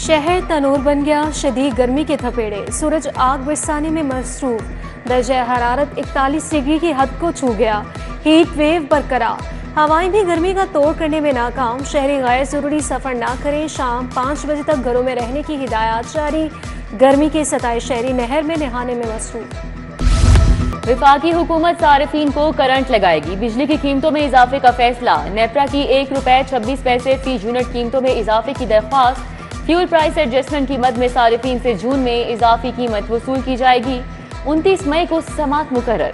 शहर तनूर बन गया, शदीद गर्मी के थपेड़े, सूरज आग बरसाने में मसरूफ। दर्जा हरारत 41 डिग्री की हद को छू गया। हीट वेव बरकरार, हवाएं भी गर्मी का तोड़ करने में नाकाम। शहरी गैर जरूरी सफर ना करें, शाम 5 बजे तक घरों में रहने की हिदायत जारी। गर्मी के सताए शहरी नहर में नहाने में मसरूफ। विफाकी हुकूमत सारिफीन को करंट लगाएगी। बिजली की कीमतों में इजाफे का फैसला। नेपरा की ₹1.26 फी यूनिट कीमतों में इजाफे की दरख्वास्त। फ्यूल प्राइस एडजस्टमेंट की मद में सारिफीन से जून में इजाफी कीमत वसूल की जाएगी। 29 मई को समात मुकर्रर।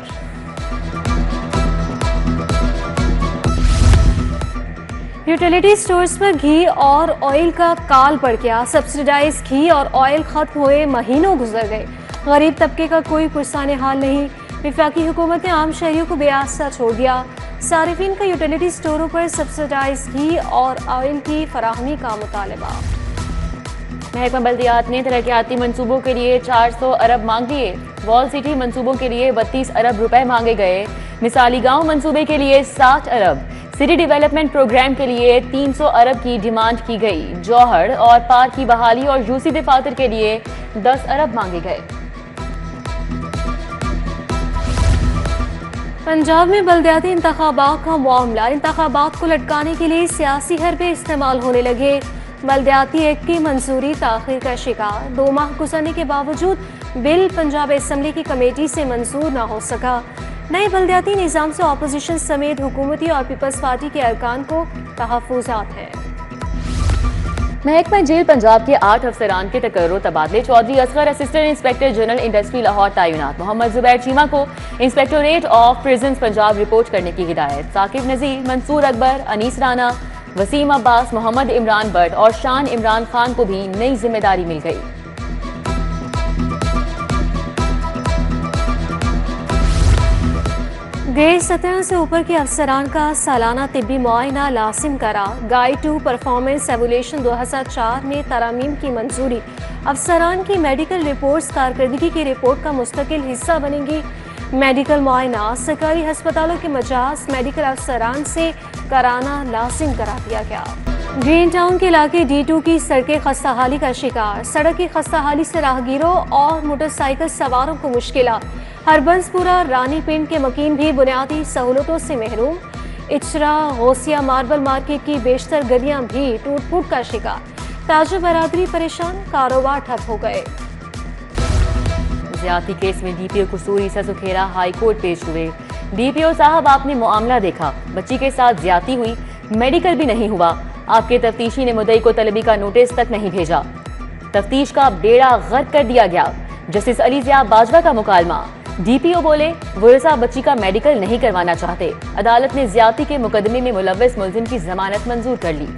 यूटिलिटी स्टोर्स पर घी और ऑयल का काल पड़ गया। सब्सिडाइज घी और ऑयल खत्म हुए महीनों गुजर गए। गरीब तबके का कोई पुरसाने हाल नहीं। वफाकी हुकूमत ने आम शहरियों को बेआसा छोड़ दिया। सारिफीन का यूटिलिटी स्टोरों पर सब्सिडाइज घी और ऑयल की फराहमी का मुतालबा। महकमा बल्दियात ने तरक्याती मंसूबों के लिए 400 अरब मांग लिए। वॉल सिटी मंसूबों के लिए 32 अरब रुपए मांगे गए। मिसाली गांव मंसूबे के लिए 60 अरब, सिटी डेवलपमेंट प्रोग्राम के लिए 300 अरब की डिमांड की गई। जौहर और पार्क की बहाली और यूसी दफातर के लिए 10 अरब मांगे गए। पंजाब में बल्दियाती इंतखाबात का मामला। इंतखाबात को लटकाने के लिए सियासी हरबे इस्तेमाल होने लगे। बल्दियाती एक्ट की मंजूरी ताखिर का शिकार। 2 माह गुजरने के बावजूद बिल पंजाब असम्बली की कमेटी से मंजूर न हो सका। नए बल्दियाती निज़ाम से अपोजिशन समेत हुकूमती और पीपल्स पार्टी के अरकान को तहफ़्फ़ुज़ात है। महकमा जेल पंजाब के 8 अफसरान के तकर्रुर तबादले। Chaudhry Asghar assistant inspector general industry Lahore तैनात। मोहम्मद जुबैर चीमा को inspectorate of prisons Punjab report करने की हिदायत। साकिब नज़ीर, मंसूर अकबर, अनीस राना, वसीम अब्बास, मोहम्मद इमरान भट्ट और शान इमरान खान को भी नई जिम्मेदारी मिल गई। ग्रेड 17 से ऊपर के अफसरान का सालाना तिब्बी मुआयना लाजिम करा। गाइड टू परफॉर्मेंस एवोल्यूशन 2004 में तरामीम की मंजूरी। अफसरान की मेडिकल रिपोर्ट्स कारकर्दगी की रिपोर्ट का मुस्तकिल हिस्सा बनेंगी। मेडिकल मुआयना सरकारी अस्पतालों के मजाज मेडिकल अफसरान से कराना लाजिम करा दिया गया। ग्रीन टाउन के इलाके D2 की सड़कें खस्ताहाली का शिकार। सड़क की खस्ताहाली से राहगीरों और मोटरसाइकिल सवारों को मुश्किलात। हरबंसपुरा रानी पिंड के मकीन भी बुनियादी सहूलतों से महरूम। इचरा गौसिया मार्बल मार्केट की बेशतर गलियां भी टूट फूट का शिकार। ताजर बरादरी परेशान, कारोबार ठप हो गए। ज्यादती केस में DPO कसूरी ससुखेरा हाई कोर्ट पेश हुए। DPO साहब, आपने मामला देखा, बच्ची के साथ ज्यादती हुई, मेडिकल भी नहीं हुआ। आपके तफ्तीशी ने मुद्दई को तलबी का नोटिस तक नहीं भेजा। तफ्तीश का बेड़ा गर्क कर दिया गया। जस्टिस अली ज़िया बाजवा का मुकालमा। DPO बोले, वरसा बच्ची का मेडिकल नहीं करवाना चाहते। अदालत ने ज्यादती के मुकदमे में मुलव्वस मुलजिम की जमानत मंजूर कर ली।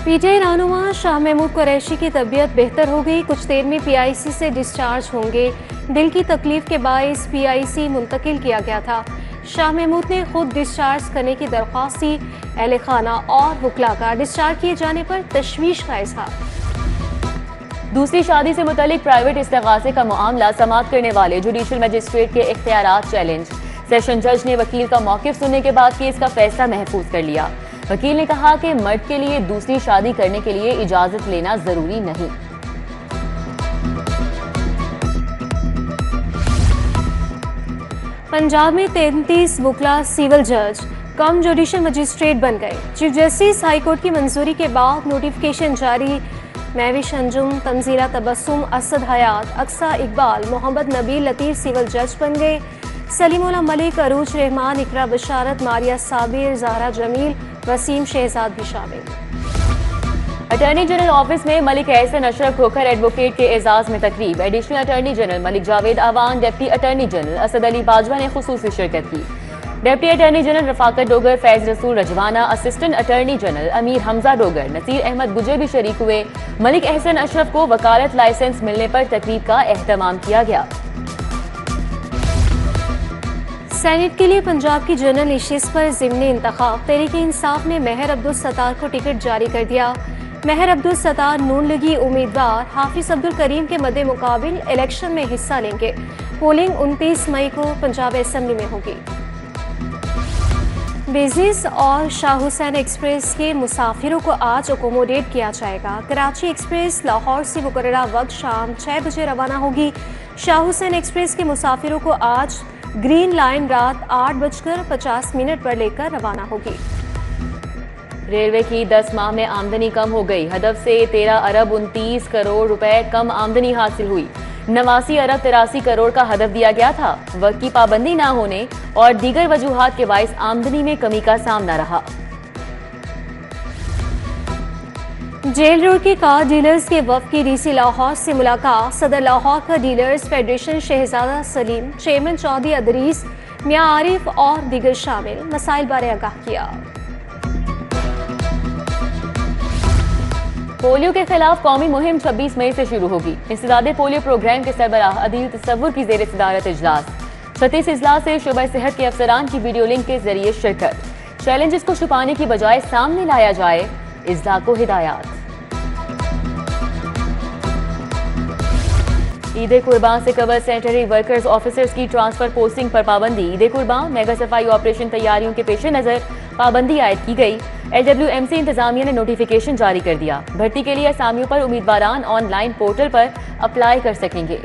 PTI रहनुमा शाह महमूद कुरैशी की तबीयत बेहतर हो गई। कुछ देर में PIC से डिस्चार्ज होंगे। दिल की तकलीफ के बायस PIC मुंतकिल किया गया था। शाह महमूद ने खुद डिस्चार्ज करने की दरख्वास्त दी। अहले खाना और वकला का डिस्चार्ज किए जाने पर तशवीश का इजहार। दूसरी शादी से मुतल्लिक प्राइवेट इस्तिगासे का मामला समाअत करने वाले जुडिशल मजिस्ट्रेट के इख्तियारात चैलेंज। सेशन जज ने वकील का मौकिफ सुनने के बाद केस का फैसला महफूज कर लिया। वकील ने कहा कि मर्द के लिए दूसरी शादी करने के लिए इजाजत लेना जरूरी नहीं। पंजाब में 33 वकला सिविल जज कम जुडिशल मजिस्ट्रेट बन गए। चीफ जस्टिस हाई कोर्ट की मंजूरी के बाद नोटिफिकेशन जारी। महविश अंजुम, तंजीला तबस्सुम, असद हयात, अक्सा इकबाल, मोहम्मद नबील लतीफ सिविल जज बन गए। सलीमुल्लाह मलिक, अरूज रहमान, इकरा बशारत, मारिया साबिर, ज़हरा जमील, वसीम शहजाद भी शामिल। अटॉर्नी जनरल ऑफिस में मलिक एहसन अशरफ खोखर एडवोकेट के एजाज में तकरीब। Additional attorney general Malik Javed Awan, deputy attorney general Asad Ali Bajwa ने खुसूसी शिरकत की। Deputy attorney general Rafaqat Dogar, Faiz Rasool Rajwana, assistant attorney general Amir Hamza Dogar, Naseer Ahmad गुजर भी शरीक हुए। मलिक एहसन अशरफ को वकालत लाइसेंस मिलने पर तकरीब का एहतमाम किया गया। सेनेट के लिए पंजाब की जनरल नशिस्त पर ज़िमनी इंतखाब। तहरीक इंसाफ ने महर अब्दुल सत्तार को टिकट जारी कर दिया। महर अब्दुल सत्तार नून लीगी उम्मीदवार हाफिज अब्दुल करीम के मद्दे मुकाबिल इलेक्शन में हिस्सा लेंगे। पोलिंग 29 मई को पंजाब असम्बली में होगी। बिजनेस और शाह हुसैन एक्सप्रेस के मुसाफिरों को आज अकोमोडेट किया जाएगा। कराची एक्सप्रेस लाहौर से मुकर्ररा वक्त शाम 6 बजे रवाना होगी। शाह हुसैन एक्सप्रेस के मुसाफिरों को आज ग्रीन लाइन रात 8:50 पर लेकर रवाना होगी। रेलवे की 10 माह में आमदनी कम हो गई। हदफ से 13 अरब 29 करोड़ रुपए कम आमदनी हासिल हुई। 89 अरब 83 करोड़ का हदफ दिया गया था। वक्त की पाबंदी ना होने और दीगर वजूहात के बाइस आमदनी में कमी का सामना रहा। जेल रोड के कार डीलर्स के वफ्द की डीसी लाहौर से मुलाकात। सदर लाहौर का डीलर्स फेडरेशन शहजादा सलीम, चेयरमैन चौधरी अदरीस, मियां आरिफ और दीगर शामिल मसाइल बारे आगाह किया। पोलियो के खिलाफ कौमी मुहिम 26 मई से शुरू होगी। इंसदादे पोलियो प्रोग्राम के सरबराह अदील तसव्वुर की जेर सदारत इजलास। 36 इजलास से शोबा सेहत के अफसरान की वीडियो लिंक के जरिए शिरकत। चैलेंजेस को छुपाने की बजाय सामने लाया जाए, इजला को हिदायत। ईद कुर्बान से कबल सैनिटरी वर्कर्स ऑफिसर्स की ट्रांसफर पोस्टिंग पर पाबंदी। ईद कुर्बान मेगा सफाई ऑपरेशन तैयारियों के पेश नजर पाबंदी आयद की गई। LWMC इंतजामिया ने नोटिफिकेशन जारी कर दिया। भर्ती के लिए असामियों पर उम्मीदवारान ऑनलाइन पोर्टल पर अप्लाई कर सकेंगे।